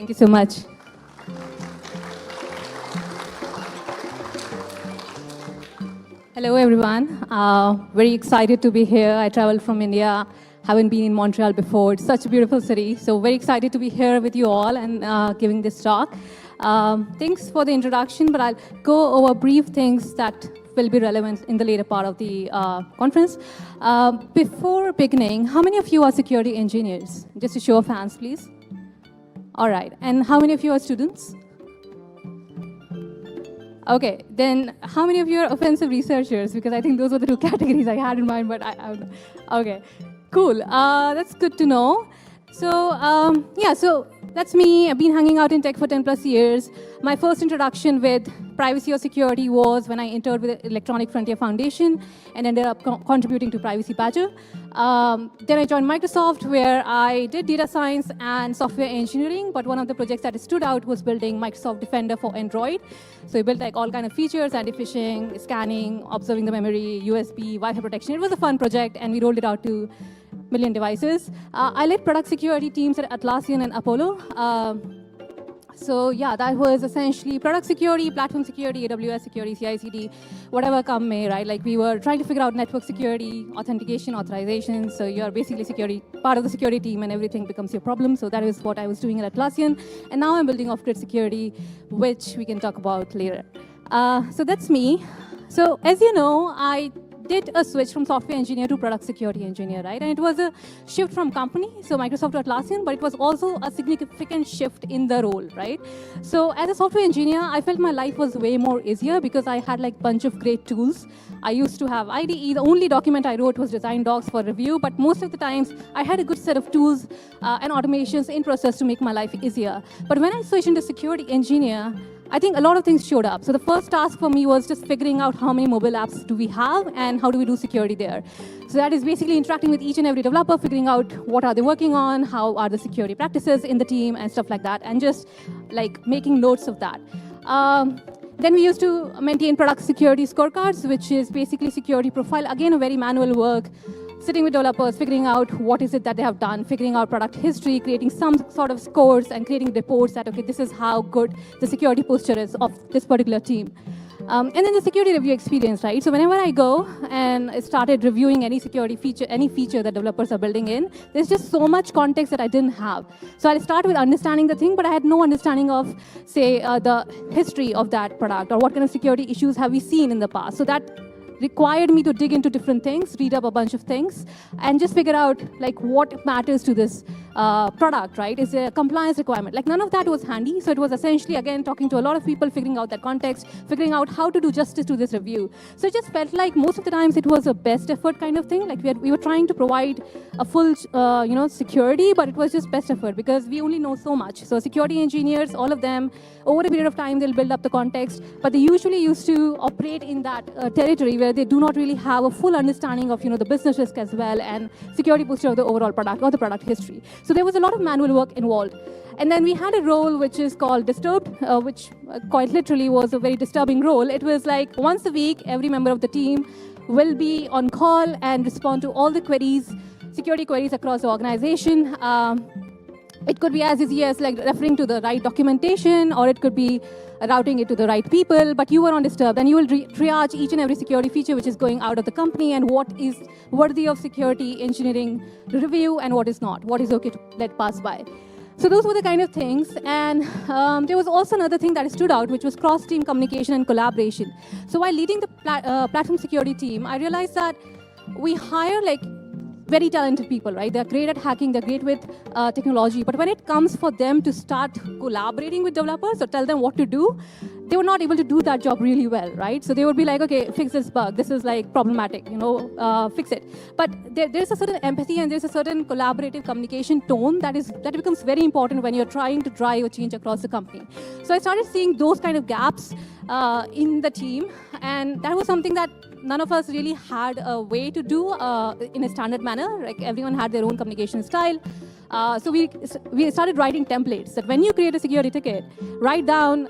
Thank you so much. Hello, everyone. Very excited to be here. I traveled from India. Haven't been in Montreal before. It's such a beautiful city. So very excited to be here with you all and giving this talk. Thanks for the introduction, but I'll go over brief things that will be relevant in the later part of the conference. Before beginning, how many of you are security engineers? Just a show of hands, please. All right. And how many of you are students? Okay, then how many of you are offensive researchers? Because I think those were the two categories I had in mind, but okay, cool. That's good to know. So, so that's me. I've been hanging out in tech for 10 plus years. My first introduction with privacy or security was when I entered with the Electronic Frontier Foundation and ended up contributing to Privacy Badger. Then I joined Microsoft, where I did data science and software engineering, but one of the projects that stood out was building Microsoft Defender for Android. So we built like all kind of features, anti-phishing, scanning, observing the memory, USB, Wi-Fi protection. It was a fun project, and we rolled it out to million devices. I led product security teams at Atlassian and Apollo. So yeah, that was essentially product security, platform security, AWS security, CI/CD, whatever come may, right? Like we were trying to figure out network security, authentication, authorization. So you're basically security, part of the security team, and everything becomes your problem. So that is what I was doing at Atlassian. And now I'm building off-grid security, which we can talk about later. So that's me. So as you know, I did a switch from software engineer to product security engineer, right? And it was a shift from company, so Microsoft to Atlassian, but it was also a significant shift in the role, right? So as a software engineer, I felt my life was way more easier because I had like a bunch of great tools. I used to have IDE. The only document I wrote was design docs for review, but most of the times I had a good set of tools and automations in process to make my life easier. But when I switched into security engineer, I think a lot of things showed up. So the first task for me was just figuring out how many mobile apps do we have and how do we do security there. So that is basically interacting with each and every developer, figuring out what are they working on, how are the security practices in the team and stuff like that, and just like making notes of that. Then we used to maintain product security scorecards, which is basically security profile. Again, a very manual work. Sitting with developers, figuring out what is it that they have done, figuring out product history, creating some sort of scores, and creating reports that, okay, this is how good the security posture is of this particular team. And then the security review experience, right? So whenever I go and I started reviewing any security feature, any feature that developers are building in, there's just so much context that I didn't have. So I started with understanding the thing, but I had no understanding of, say, the history of that product or what kind of security issues have we seen in the past. So that required me to dig into different things, read up a bunch of things, and just figure out like what matters to this product, right? Is there a compliance requirement? Like none of that was handy. So it was essentially, again, talking to a lot of people, figuring out that context, figuring out how to do justice to this review. So it just felt like most of the times it was a best effort kind of thing. Like we were trying to provide a full, security, but it was just best effort because we only know so much. So security engineers, all of them, over a period of time, they'll build up the context, but they usually used to operate in that territory where they do not really have a full understanding of, the business risk as well and security posture of the overall product or the product history. So there was a lot of manual work involved. And then we had a role which is called Disturbed, which quite literally was a very disturbing role. It was like once a week, every member of the team will be on call and respond to all the queries, security queries across the organization. It could be as easy as like referring to the right documentation, or it could be routing it to the right people, but you were on Disturbed, and you will triage each and every security feature which is going out of the company and what is worthy of security engineering review and what is not, what is okay to let pass by. So those were the kind of things. And there was also another thing that stood out, which was cross-team communication and collaboration. So while leading the platform security team, I realized that we hire like very talented people, right? They're great at hacking, they're great with technology, but when it comes for them to start collaborating with developers or tell them what to do, they were not able to do that job really well, right? So they would be like, okay, fix this bug, this is like problematic, fix it. But there's a certain empathy and there's a certain collaborative communication tone that becomes very important when you're trying to drive a change across the company. So I started seeing those kind of gaps in the team, and that was something that none of us really had a way to do in a standard manner. Like everyone had their own communication style. So we started writing templates that when you create a security ticket, write down,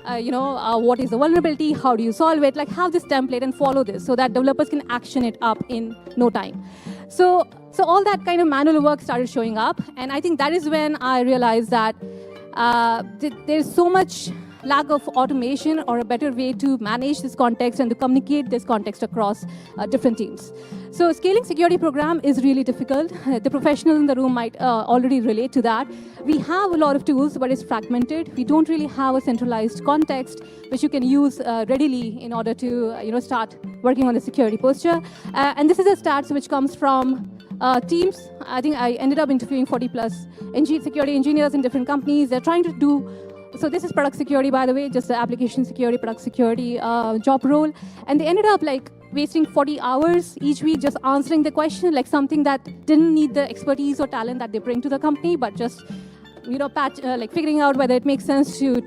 what is the vulnerability, how do you solve it, like have this template and follow this so that developers can action it up in no time. So all that kind of manual work started showing up. And I think that is when I realized that There's so much lack of automation or a better way to manage this context and to communicate this context across different teams. So scaling security program is really difficult. The professionals in the room might already relate to that. We have a lot of tools, but it's fragmented. We don't really have a centralized context which you can use readily in order to start working on the security posture. And this is a stats which comes from teams. I think I ended up interviewing 40 plus security engineers in different companies. They're trying to do, so this is product security, by the way, just the application security, product security job role. And they ended up wasting 40 hours each week just answering the question, something that didn't need the expertise or talent that they bring to the company, but just figuring out whether it makes sense to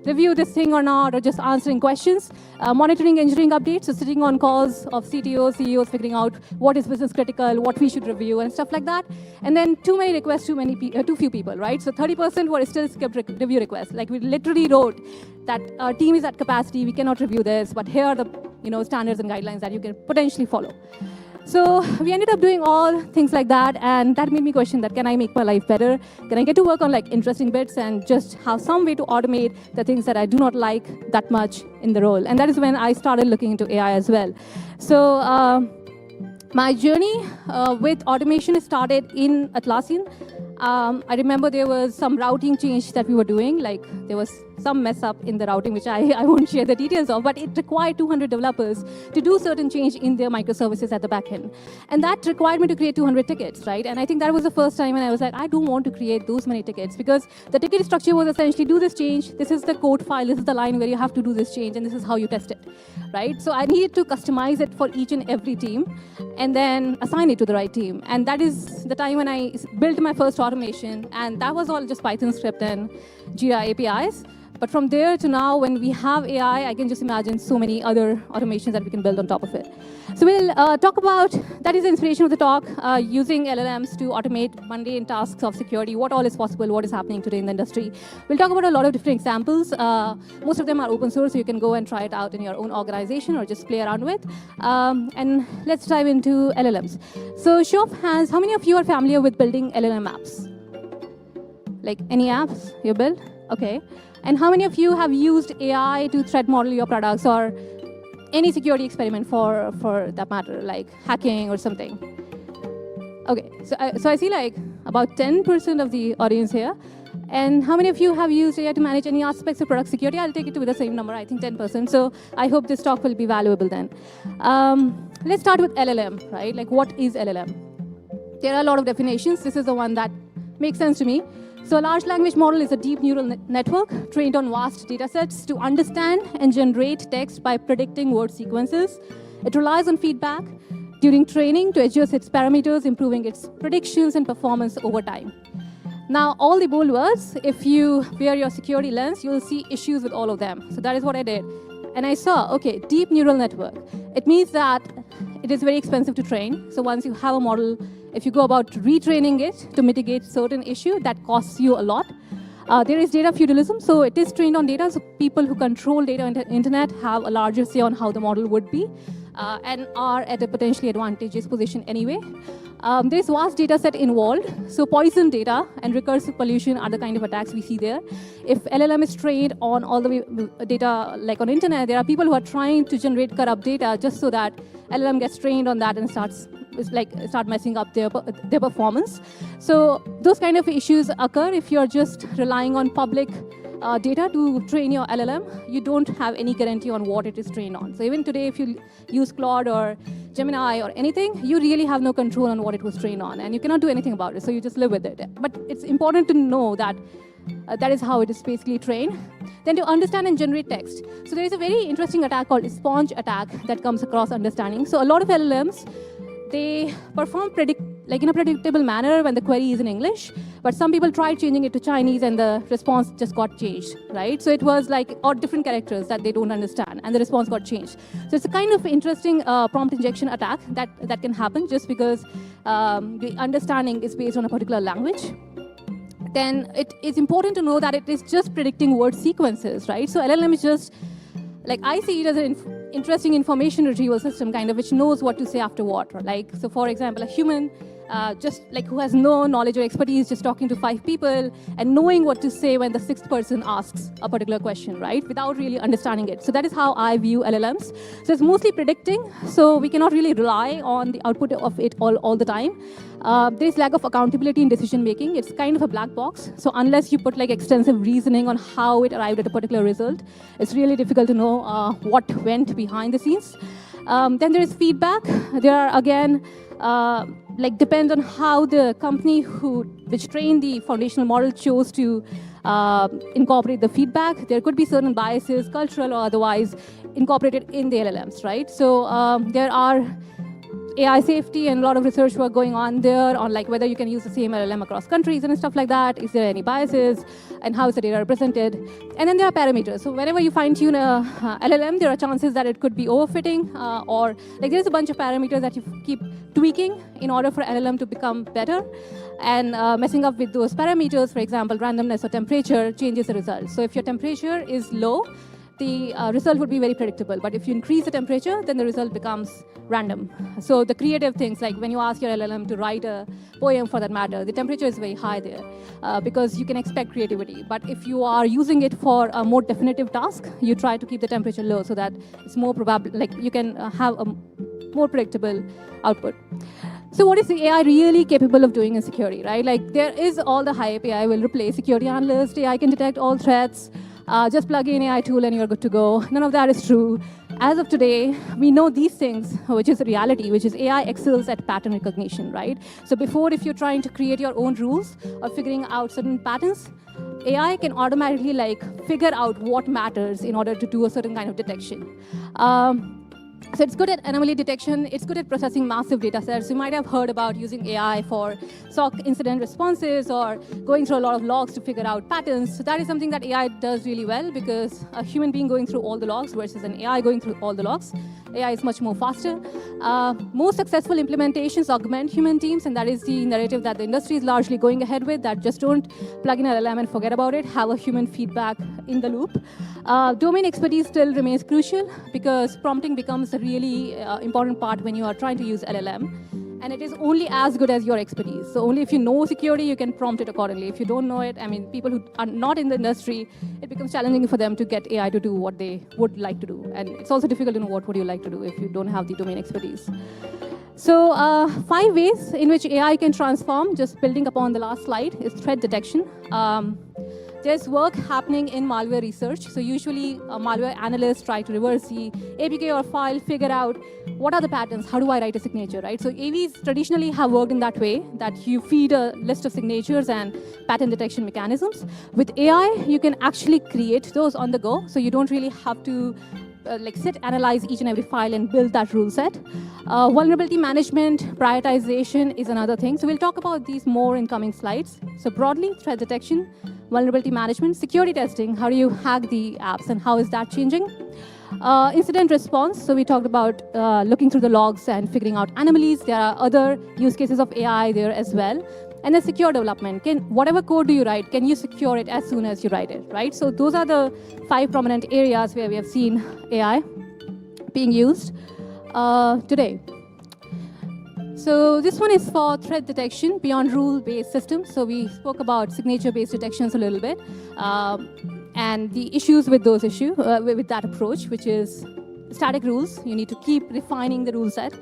review this thing or not, or just answering questions, monitoring engineering updates, so sitting on calls of CTOs, CEOs, figuring out what is business critical, what we should review, and stuff like that. And then too many requests, too few people, right? So 30% were still skipped review requests. We literally wrote that our team is at capacity, we cannot review this, but here are the standards and guidelines that you can potentially follow. So we ended up doing all things like that, and that made me question that, can I make my life better? Can I get to work on interesting bits and just have some way to automate the things that I do not like that much in the role? And that is when I started looking into AI as well. So my journey with automation started in Atlassian. I remember there was some routing change that we were doing, there was some mess up in the routing, which I won't share the details of, but it required 200 developers to do certain change in their microservices at the back end. And that required me to create 200 tickets, right? And I think that was the first time when I was like, I don't want to create those many tickets, because the ticket structure was essentially do this change, this is the code file, this is the line where you have to do this change, and this is how you test it, right? So I needed to customize it for each and every team, and then assign it to the right team. And that is the time when I built my first automation, and that was all just Python script and Jira APIs. But from there to now, when we have AI, I can just imagine so many other automations that we can build on top of it. So we'll talk about, that is the inspiration of the talk, using LLMs to automate mundane tasks of security, what all is possible, what is happening today in the industry. We'll talk about a lot of different examples. Most of them are open source, so you can go and try it out in your own organization or just play around with. And let's dive into LLMs. So show of hands, how many of you are familiar with building LLM apps? Any apps you build? Okay. And how many of you have used AI to threat model your products, or any security experiment for that matter, like hacking or something? Okay, so I see about 10% of the audience here. And how many of you have used AI to manage any aspects of product security? I'll take it to the same number, I think 10%. So I hope this talk will be valuable then. Let's start with LLM, right? What is LLM? There are a lot of definitions. This is the one that makes sense to me. So a large language model is a deep neural network trained on vast data sets to understand and generate text by predicting word sequences. It relies on feedback during training to adjust its parameters, improving its predictions and performance over time. Now, all the bold words, if you wear your security lens, you'll see issues with all of them. So that is what I did. And I saw, okay, deep neural network. It means that it is very expensive to train. So once you have a model, if you go about retraining it to mitigate certain issue, that costs you a lot. There is data feudalism, so it is trained on data. So people who control data on the internet have a larger say on how the model would be and are at a potentially advantageous position anyway. There's vast data set involved. So poison data and recursive pollution are the kind of attacks we see there. If LLM is trained on all the way data, on internet, there are people who are trying to generate corrupt data just so that LLM gets trained on that and start messing up their performance. So those kind of issues occur if you're just relying on public data to train your LLM. You don't have any guarantee on what it is trained on. So even today, if you use Claude or Gemini or anything, you really have no control on what it was trained on, and you cannot do anything about it. So you just live with it. But it's important to know that that is how it is basically trained. Then to understand and generate text. So there is a very interesting attack called sponge attack that comes across understanding. So a lot of LLMs, they perform in a predictable manner when the query is in English, but some people tried changing it to Chinese and the response just got changed, right? So it was or different characters that they don't understand, and the response got changed. So it's a kind of interesting prompt injection attack that can happen just because the understanding is based on a particular language. Then it is important to know that it is just predicting word sequences, right? So LLM is just, I see it as an interesting information retrieval system, which knows what to say after what. So for example, a human just like who has no knowledge or expertise, just talking to 5 people and knowing what to say when the 6th person asks a particular question, right? Without really understanding it. So that is how I view LLMs. So it's mostly predicting, so we cannot really rely on the output of it all the time. There is lack of accountability in decision making. It's kind of a black box. So unless you put like extensive reasoning on how it arrived at a particular result, it's really difficult to know what went behind the scenes. Then there is feedback. There are, again, like depends on how the company which trained the foundational model chose to incorporate the feedback. There could be certain biases, cultural or otherwise, incorporated in the LLMs, right? So there are AI safety and a lot of research work going on there on like whether you can use the same LLM across countries and stuff like that. Is there any biases and how is the data represented? And then there are parameters. So whenever you fine tune a LLM, there are chances that it could be overfitting or like there's a bunch of parameters that you keep tweaking in order for LLM to become better. And messing up with those parameters, for example, randomness or temperature changes the result. So if your temperature is low, the result would be very predictable. But if you increase the temperature, then the result becomes random. So the creative things, like when you ask your LLM to write a poem for that matter, the temperature is very high there because you can expect creativity. But if you are using it for a more definitive task, you try to keep the temperature low so that it's more probable, like you can have a more predictable output. So what is the AI really capable of doing in security, right? Like there is all the hype, AI will replace security analysts, AI can detect all threats, just plug in AI tool and you're good to go. None of that is true. As of today, we know these things, which is reality, which is AI excels at pattern recognition, right? So before, if you're trying to create your own rules or figuring out certain patterns, AI can automatically like figure out what matters in order to do a certain kind of detection. So it's good at anomaly detection. It's good at processing massive data sets. You might have heard about using AI for SOC incident responses or going through a lot of logs to figure out patterns. So that is something that AI does really well because a human being going through all the logs versus an AI going through all the logs. AI is much more faster. Most successful implementations augment human teams, and that is the narrative that the industry is largely going ahead with, that just don't plug in an LLM and forget about it, have a human feedback in the loop. Domain expertise still remains crucial because prompting becomes a really important part when you are trying to use LLM. And it is only as good as your expertise. So only if you know security, you can prompt it accordingly. If you don't know it, I mean, people who are not in the industry, it becomes challenging for them to get AI to do what they would like to do. And it's also difficult to know what would you like to do if you don't have the domain expertise. So 5 ways in which AI can transform, just building upon the last slide, is threat detection. There's work happening in malware research. So usually malware analysts try to reverse the APK or file, figure out what are the patterns, how do I write a signature, right? So AVs traditionally have worked in that way, that you feed a list of signatures and pattern detection mechanisms. With AI, you can actually create those on the go. So you don't really have to like sit, analyze each and every file and build that rule set. Vulnerability management, prioritization is another thing. So we'll talk about these more in coming slides. So broadly, threat detection, vulnerability management, security testing, how do you hack the apps and how is that changing? Incident response, so we talked about looking through the logs and figuring out anomalies. There are other use cases of AI there as well. And then secure development. Whatever code do you write, can you secure it as soon as you write it, right? So those are the 5 prominent areas where we have seen AI being used today. So this one is for threat detection beyond rule-based systems. So we spoke about signature-based detections a little bit, and the issues with those with that approach, which is static rules. You need to keep refining the rule set.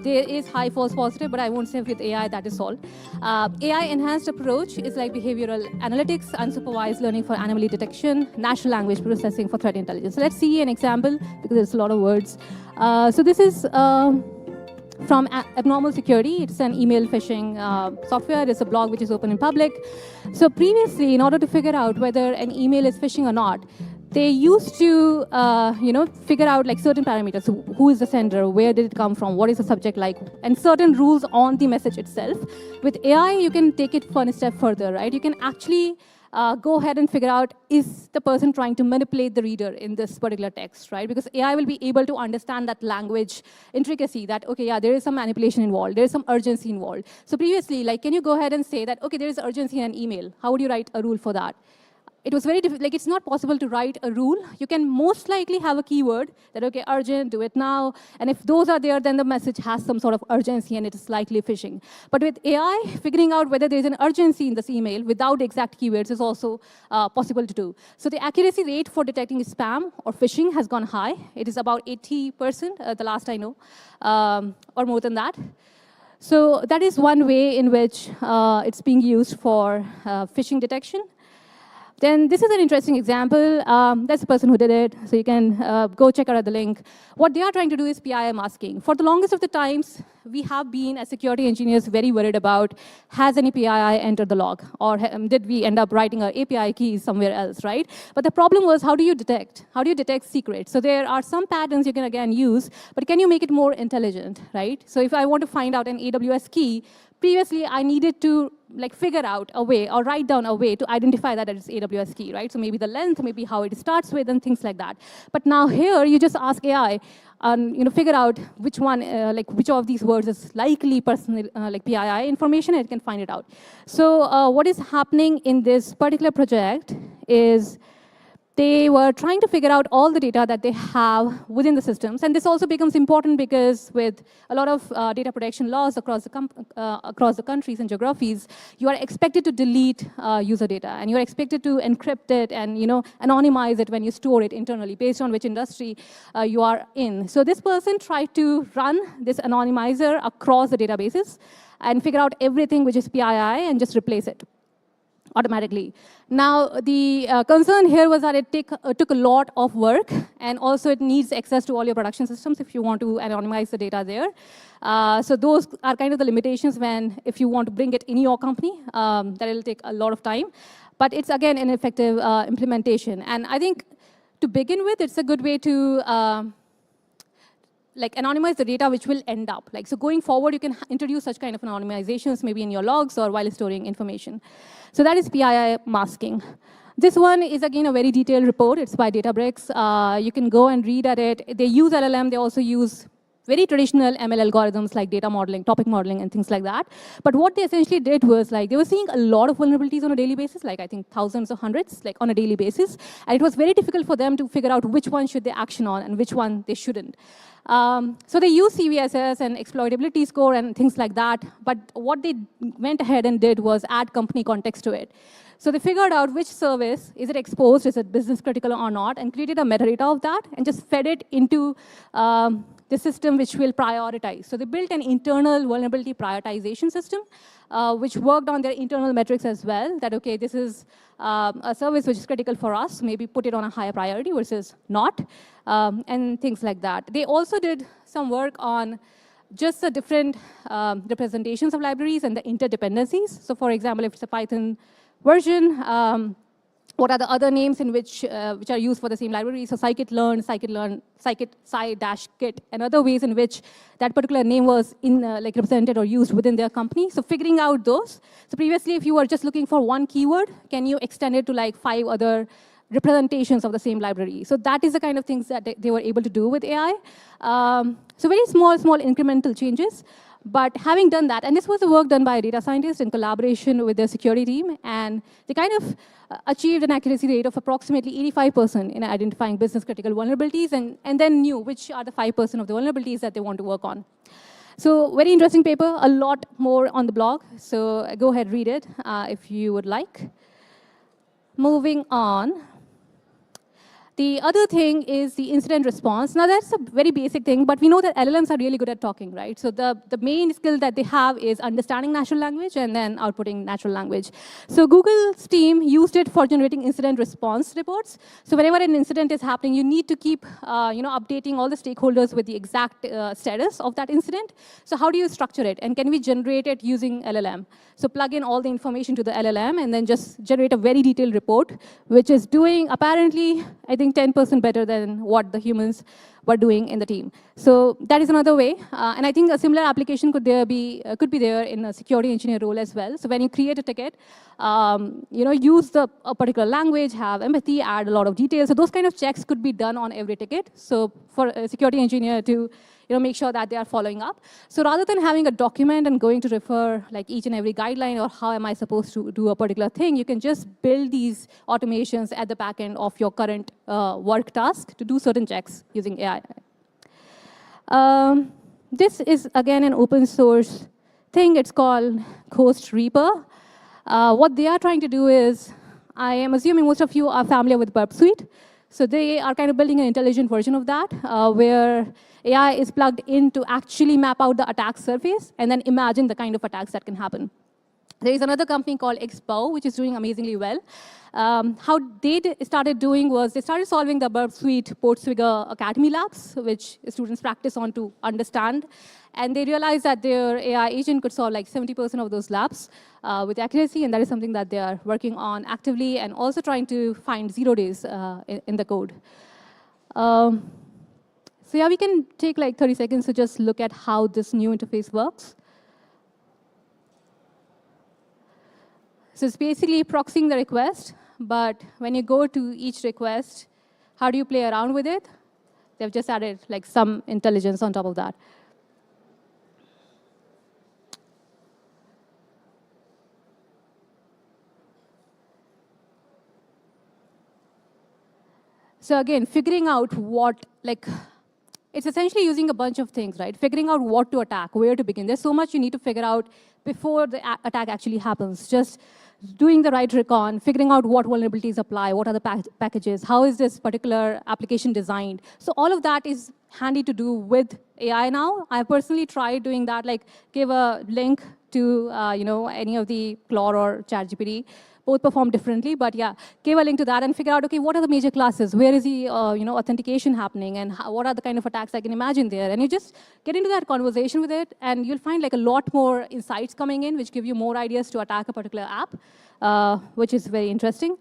There is high false positive, but I won't say with AI that is all. AI enhanced approach is like behavioral analytics, unsupervised learning for anomaly detection, natural language processing for threat intelligence. So let's see an example because there's a lot of words. So this is from Abnormal Security. It's an email phishing software. It's a blog which is open in public. So previously, in order to figure out whether an email is phishing or not, they used to, figure out like certain parameters. So who is the sender? Where did it come from? What is the subject like? And certain rules on the message itself. With AI, you can take it one step further, right? You can actually go ahead and figure out, is the person trying to manipulate the reader in this particular text, right? Because AI will be able to understand that language intricacy, that, okay, yeah, there is some manipulation involved, there is some urgency involved. So previously, like, can you go ahead and say that, okay, there is urgency in an email. How would you write a rule for that? it was very difficult. Like, it's not possible to write a rule. You can most likely have a keyword that, okay, urgent, do it now. And if those are there, then the message has some sort of urgency and it is likely phishing. But with AI, figuring out whether there's an urgency in this email without exact keywords is also possible to do. So the accuracy rate for detecting spam or phishing has gone high. It is about 80%, the last I know, or more than that. So that is one way in which it's being used for phishing detection. Then this is an interesting example. That's the person who did it, so you can go check out the link. What they are trying to do is PII masking. For the longest of the times, we have been, as security engineers, very worried about, has any PII entered the log? Or did we end up writing our API keys somewhere else, right? But the problem was, how do you detect? How do you detect secrets? So there are some patterns you can, again, use, but can you make it more intelligent, right? So if I want to find out an AWS key, previously, I needed to figure out a way or write down a way to identify that it's AWS key, right? So maybe the length, maybe how it starts with, and things like that. But now here, you just ask AI and figure out which one, which of these words is likely personal, PII information, and it can find it out. So what is happening in this particular project is they were trying to figure out all the data that they have within the systems. And this also becomes important because with a lot of data protection laws across the countries and geographies, you are expected to delete user data. And you're expected to encrypt it and anonymize it when you store it internally based on which industry you are in. So this person tried to run this anonymizer across the databases and figure out everything which is PII and just replace it automatically. Now, the concern here was that it took a lot of work, and also it needs access to all your production systems if you want to anonymize the data there. So those are kind of the limitations if you want to bring it in your company, that will take a lot of time. But it's, again, an effective implementation. And I think, to begin with, it's a good way to anonymize the data which will end up. So going forward, you can introduce such kind of anonymizations maybe in your logs or while storing information. So that is PII masking. This one is, again, a very detailed report. It's by Databricks. You can go and read at it. They use LLM. They also use very traditional ML algorithms like data modeling, topic modeling, and things like that. But what they essentially did was they were seeing a lot of vulnerabilities on a daily basis, I think thousands or hundreds, on a daily basis. And it was very difficult for them to figure out which one should they action on and which one they shouldn't. So they use CVSS and exploitability score and things like that. But what they went ahead and did was add company context to it. So they figured out which service, is it exposed, is it business critical or not, and created a metadata of that and just fed it into the system which will prioritize. So they built an internal vulnerability prioritization system, which worked on their internal metrics as well, that, okay, this is a service which is critical for us, maybe put it on a higher priority versus not, and things like that. They also did some work on just the different representations of libraries and the interdependencies. So for example, if it's a Python version, what are the other names in which are used for the same library? So scikit-learn, sci-kit, and other ways in which that particular name was represented or used within their company. So figuring out those. So previously, if you were just looking for one keyword, can you extend it to 5 other representations of the same library? So that is the kind of things that they were able to do with AI. So very small incremental changes. But having done that, and this was the work done by a data scientist in collaboration with their security team, and they kind of achieved an accuracy rate of approximately 85% in identifying business critical vulnerabilities, and then knew which are the 5% of the vulnerabilities that they want to work on. So very interesting paper, a lot more on the blog. So go ahead, read it if you would like. Moving on. The other thing is the incident response. Now, that's a very basic thing, but we know that LLMs are really good at talking, right? So the main skill that they have is understanding natural language and then outputting natural language. So Google's team used it for generating incident response reports. So whenever an incident is happening, you need to keep updating all the stakeholders with the exact status of that incident. So how do you structure it? And can we generate it using LLM? So plug in all the information to the LLM and then just generate a very detailed report, which is doing, apparently, I think 10% better than what the humans were doing in the team. So that is another way. And I think a similar application could be there in a security engineer role as well. So when you create a ticket, use a particular language, have empathy, add a lot of details. So those kind of checks could be done on every ticket. So for a security engineer to make sure that they are following up. So rather than having a document and going to refer like each and every guideline or how am I supposed to do a particular thing, you can just build these automations at the back end of your current work task to do certain checks using AI. This is, again, an open source thing. It's called Ghost Reaper. What they are trying to do is, I am assuming most of you are familiar with Burp Suite. So they are kind of building an intelligent version of that, where AI is plugged in to actually map out the attack surface and then imagine the kind of attacks that can happen. There is another company called Expo, which is doing amazingly well. How they started doing was they started solving the Burp Suite Portswigger Academy labs, which students practice on to understand. And they realized that their AI agent could solve like 70% of those labs with accuracy, and that is something that they are working on actively and also trying to find 0 days in the code. So yeah, we can take like 30 seconds to just look at how this new interface works. So it's basically proxying the request, but when you go to each request, how do you play around with it? They've just added like some intelligence on top of that. So again, figuring out what, like, it's essentially using a bunch of things, right? Figuring out what to attack, where to begin. There's so much you need to figure out before the attack actually happens. Just doing the right recon, figuring out what vulnerabilities apply, what are the packages, how is this particular application designed. So all of that is handy to do with AI now. I personally tried doing that, like give a link to any of the Claude or ChatGPT. Both perform differently, but yeah, give a link to that and figure out, okay, what are the major classes? Where is the authentication happening, and what are the kind of attacks I can imagine there? And you just get into that conversation with it, and you'll find like a lot more insights coming in, which give you more ideas to attack a particular app, which is very interesting.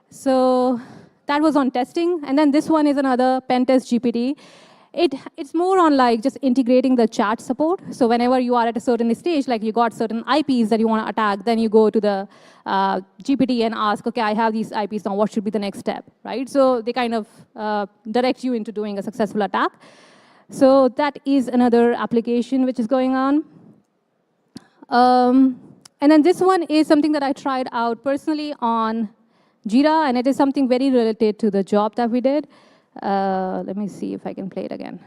So that was on testing, and then this one is another pen test GPT. It's more on like just integrating the chat support. So whenever you are at a certain stage, like you got certain IPs that you want to attack, then you go to the GPT and ask, okay, I have these IPs now, what should be the next step, right? So they kind of direct you into doing a successful attack. So that is another application which is going on. And then this one is something that I tried out personally on Jira, and it is something very related to the job that we did. Let me see if I can play it again.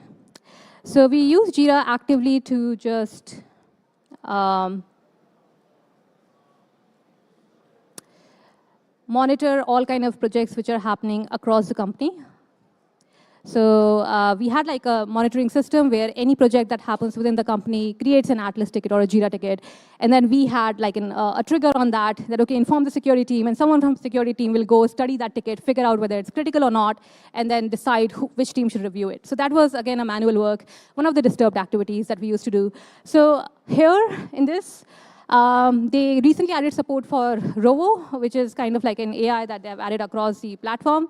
So we use Jira actively to just monitor all kind of projects which are happening across the company. So we had like a monitoring system where any project that happens within the company creates an Atlas ticket or a Jira ticket. And then we had like a trigger on that, okay, inform the security team, and someone from the security team will go study that ticket, figure out whether it's critical or not, and then decide which team should review it. So that was, again, a manual work, one of the disturbed activities that we used to do. So here in this, they recently added support for Rovo, which is kind of like an AI that they've added across the platform.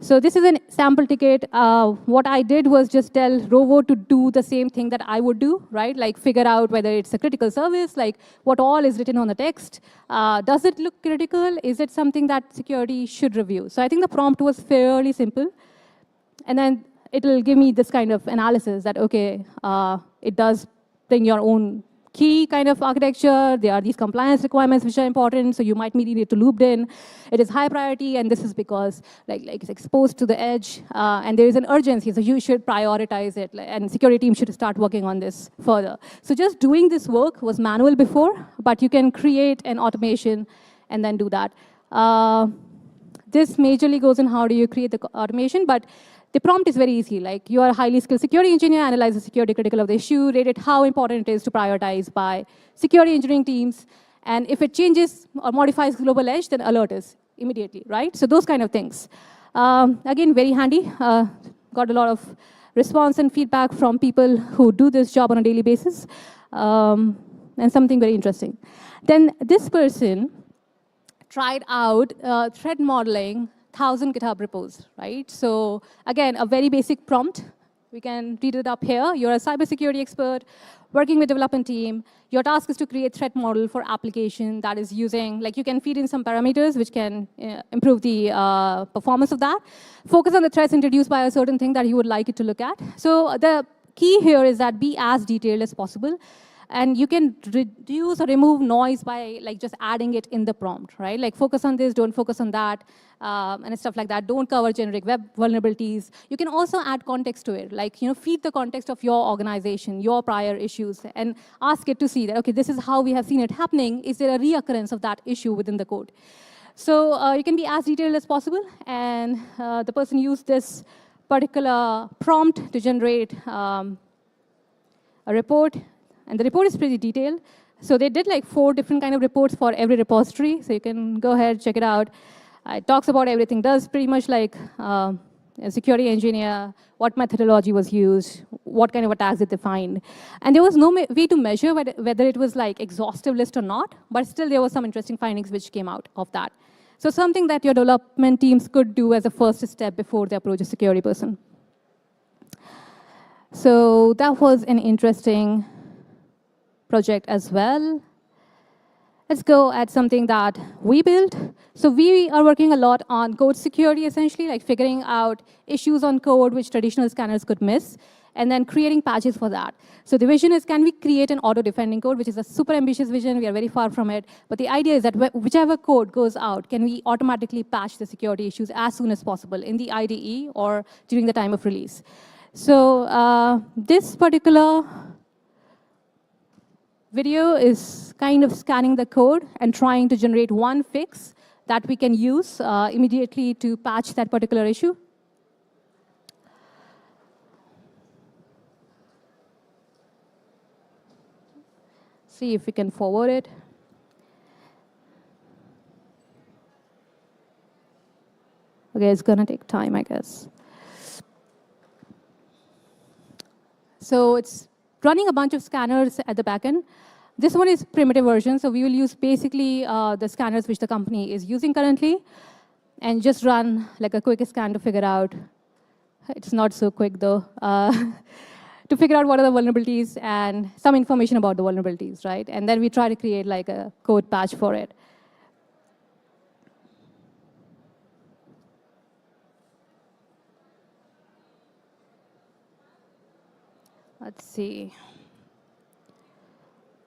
So this is a sample ticket. What I did was just tell Rovo to do the same thing that I would do, right? Like figure out whether it's a critical service, like what all is written on the text. Does it look critical? Is it something that security should review? So I think the prompt was fairly simple. And then it'll give me this kind of analysis that, okay, it does bring your own key kind of architecture. There are these compliance requirements which are important, so you might need it to looped in. It is high priority, and this is because like it's exposed to the edge, and there is an urgency, so you should prioritize it, and security team should start working on this further. So just doing this work was manual before, but you can create an automation and then do that. This majorly goes in how do you create the automation, but the prompt is very easy. Like, you are a highly skilled security engineer, analyze the security critical of the issue, rate it how important it is to prioritize by security engineering teams, and if it changes or modifies global edge, then alert us immediately, right? So those kind of things. Again, very handy. Got a lot of response and feedback from people who do this job on a daily basis, and something very interesting. Then this person tried out threat modeling 1,000 GitHub repos, right? So again, a very basic prompt. We can read it up here. You're a cybersecurity expert working with development team. Your task is to create threat model for application that is using, like you can feed in some parameters which can improve the performance of that. Focus on the threats introduced by a certain thing that you would like it to look at. So the key here is that be as detailed as possible. And you can reduce or remove noise by like just adding it in the prompt, right? Like focus on this, don't focus on that, and stuff like that. Don't cover generic web vulnerabilities. You can also add context to it, like feed the context of your organization, your prior issues, and ask it to see that, okay, this is how we have seen it happening. Is there a reoccurrence of that issue within the code? So you can be as detailed as possible, and the person used this particular prompt to generate a report. And the report is pretty detailed. So they did like 4 different kind of reports for every repository. So you can go ahead, check it out. It talks about everything, does pretty much like a security engineer, what methodology was used, what kind of attacks did they find. And there was no way to measure whether it was like exhaustive list or not, but still there was some interesting findings which came out of that. So something that your development teams could do as a first step before they approach a security person. So that was an interesting project as well. Let's go at something that we built. So we are working a lot on code security, essentially, like figuring out issues on code which traditional scanners could miss, and then creating patches for that. So the vision is, can we create an auto-defending code, which is a super ambitious vision. We are very far from it. But the idea is that whichever code goes out, can we automatically patch the security issues as soon as possible in the IDE or during the time of release. So this particular video is kind of scanning the code and trying to generate one fix that we can use immediately to patch that particular issue. See if we can forward it. Okay, it's going to take time, I guess. So it's running a bunch of scanners at the backend. This one is primitive version, so we will use basically the scanners which the company is using currently, and just run like a quick scan to figure out. It's not so quick though. To figure out what are the vulnerabilities and some information about the vulnerabilities, right? And then we try to create like a code patch for it. Let's see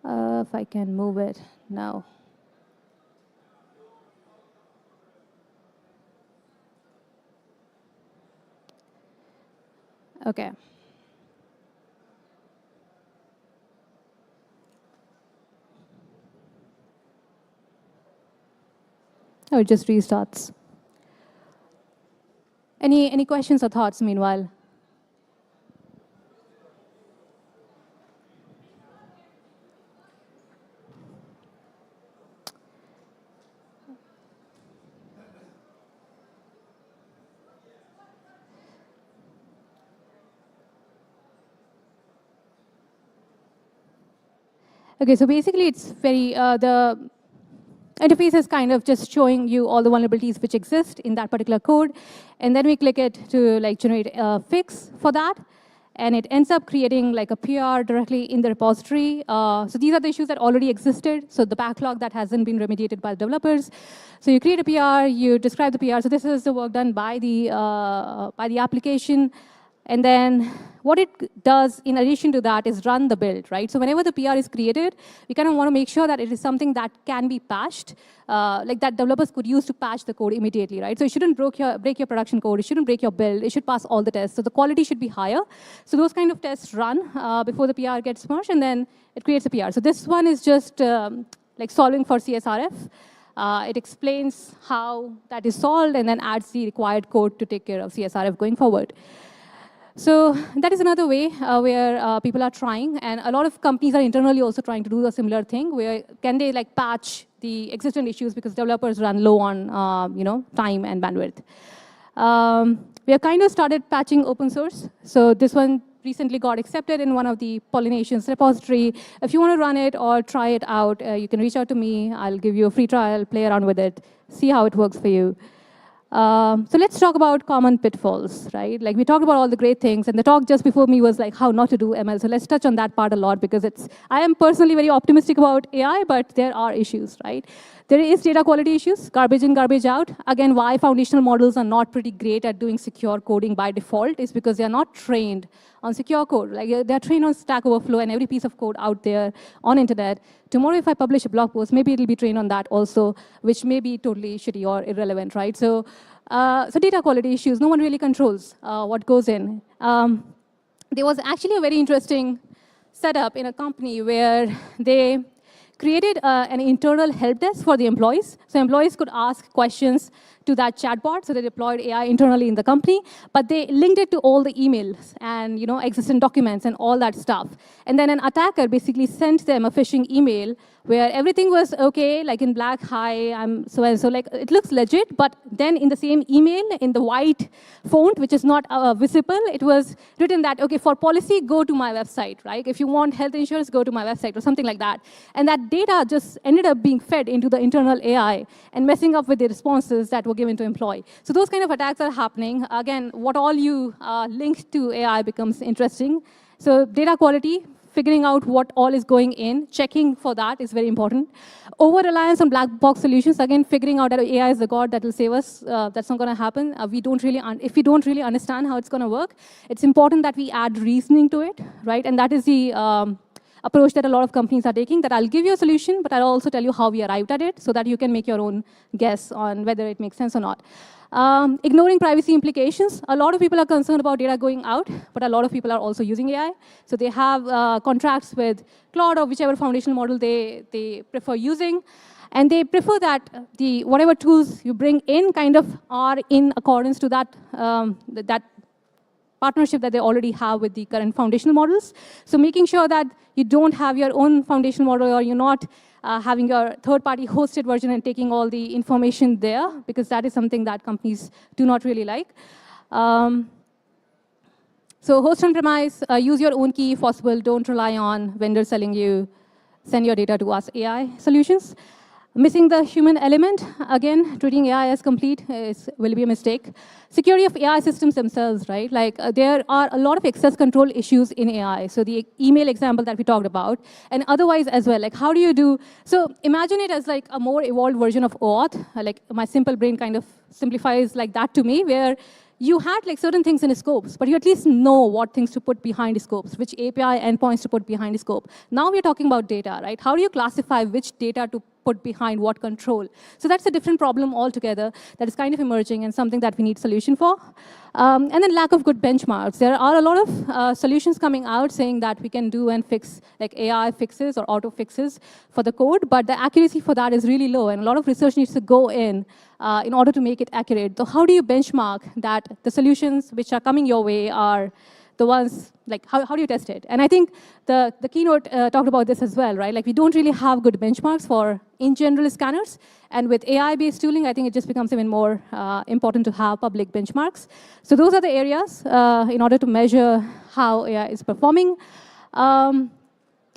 if I can move it now. Okay. Oh, it just restarts. Any questions or thoughts meanwhile? Okay, so basically it's very, the interface is kind of just showing you all the vulnerabilities which exist in that particular code. And then we click it to like generate a fix for that. And it ends up creating like a PR directly in the repository. So these are the issues that already existed. So the backlog that hasn't been remediated by the developers. So you create a PR, you describe the PR. So this is the work done by the application. And then what it does in addition to that is run the build, right? So whenever the PR is created, we kind of want to make sure that it is something that can be patched, like that developers could use to patch the code immediately, right? So it shouldn't break your production code. It shouldn't break your build. It should pass all the tests. So the quality should be higher. So those kind of tests run before the PR gets merged, and then it creates a PR. So this one is just like solving for CSRF. It explains how that is solved and then adds the required code to take care of CSRF going forward. So that is another way where people are trying, and a lot of companies are internally also trying to do a similar thing, where can they like patch the existing issues because developers run low on time and bandwidth. We have kind of started patching open source. So this one recently got accepted in one of the Pollinations repository. If you want to run it or try it out, you can reach out to me. I'll give you a free trial, play around with it, see how it works for you. So let's talk about common pitfalls, right? Like we talked about all the great things, and the talk just before me was like how not to do ML. So let's touch on that part a lot, because I am personally very optimistic about AI, but there are issues, right? There is data quality issues, garbage in, garbage out. Again, why foundational models are not pretty great at doing secure coding by default is because they are not trained on secure code. Like they're trained on Stack Overflow and every piece of code out there on internet. Tomorrow, if I publish a blog post, maybe it'll be trained on that also, which may be totally shitty or irrelevant, right? So, so data quality issues, no one really controls what goes in. There was actually a very interesting setup in a company where they created an internal help desk for the employees. So employees could ask questions to that chatbot. So they deployed AI internally in the company, but they linked it to all the emails and existing documents and all that stuff. And then an attacker basically sent them a phishing email where everything was okay, like in black, hi, I'm so and so, like it looks legit, but then in the same email, in the white font, which is not visible, it was written that, okay, for policy, go to my website, right? If you want health insurance, go to my website, or something like that. And that data just ended up being fed into the internal AI and messing up with the responses that were given to employee. So those kind of attacks are happening. Again, what all you link to AI becomes interesting. So data quality, figuring out what all is going in, checking for that is very important. Over-reliance on black box solutions, again, figuring out that AI is the god that will save us, that's not going to happen. If we don't really understand how it's going to work, it's important that we add reasoning to it, right? And that is the approach that a lot of companies are taking, that I'll give you a solution, but I'll also tell you how we arrived at it so that you can make your own guess on whether it makes sense or not. Ignoring privacy implications. A lot of people are concerned about data going out, but a lot of people are also using AI. So they have contracts with Claude or whichever foundational model they prefer using. And they prefer that whatever tools you bring in kind of are in accordance to that, that partnership that they already have with the current foundational models. So making sure that you don't have your own foundational model, or you're not having your third-party hosted version and taking all the information there, because that is something that companies do not really like. So host on-premise, use your own key if possible. Don't rely on vendors telling you, send your data to us AI solutions. Missing the human element, again, treating AI as complete will be a mistake. Security of AI systems themselves, right? Like there are a lot of access control issues in AI. So the email example that we talked about, and otherwise as well, like how do you do, so imagine it as like a more evolved version of OAuth, like my simple brain kind of simplifies like that to me, where you had like certain things in the scopes, but you at least know what things to put behind the scopes, which API endpoints to put behind the scope. Now we're talking about data, right? How do you classify which data to put behind what control? So that's a different problem altogether that is kind of emerging and something that we need solution for. And then lack of good benchmarks. There are a lot of solutions coming out saying that we can do and fix like AI fixes or auto fixes for the code, but the accuracy for that is really low, and a lot of research needs to go in order to make it accurate. So how do you benchmark that the solutions which are coming your way are the ones, like how do you test it? And I think the keynote talked about this as well, right? Like we don't really have good benchmarks for in general scanners. And with AI-based tooling, I think it just becomes even more important to have public benchmarks. So those are the areas in order to measure how AI is performing. A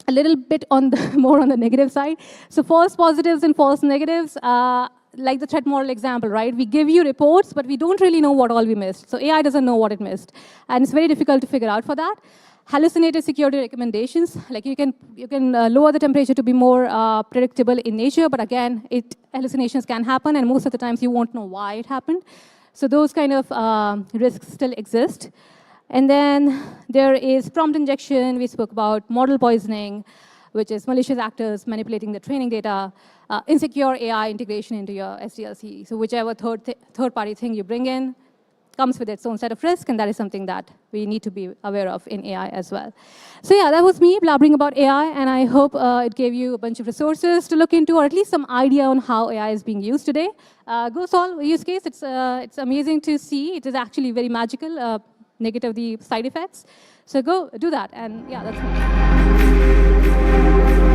little bit on the more on the negative side. So false positives and false negatives. Like the threat model example, right? We give you reports, but we don't really know what all we missed. So AI doesn't know what it missed. And it's very difficult to figure out for that. Hallucinated security recommendations, like you can lower the temperature to be more predictable in nature, but again, hallucinations can happen, and most of the times you won't know why it happened. So those kind of risks still exist. And then there is prompt injection. We spoke about model poisoning, which is malicious actors manipulating the training data, insecure AI integration into your SDLC. So whichever third-party thing you bring in comes with its own set of risk, and that is something that we need to be aware of in AI as well. So yeah, that was me blabbering about AI, and I hope it gave you a bunch of resources to look into, or at least some idea on how AI is being used today. Go solve a use case. It's amazing to see. It is actually very magical, negative the side effects. So go do that, and yeah, that's me.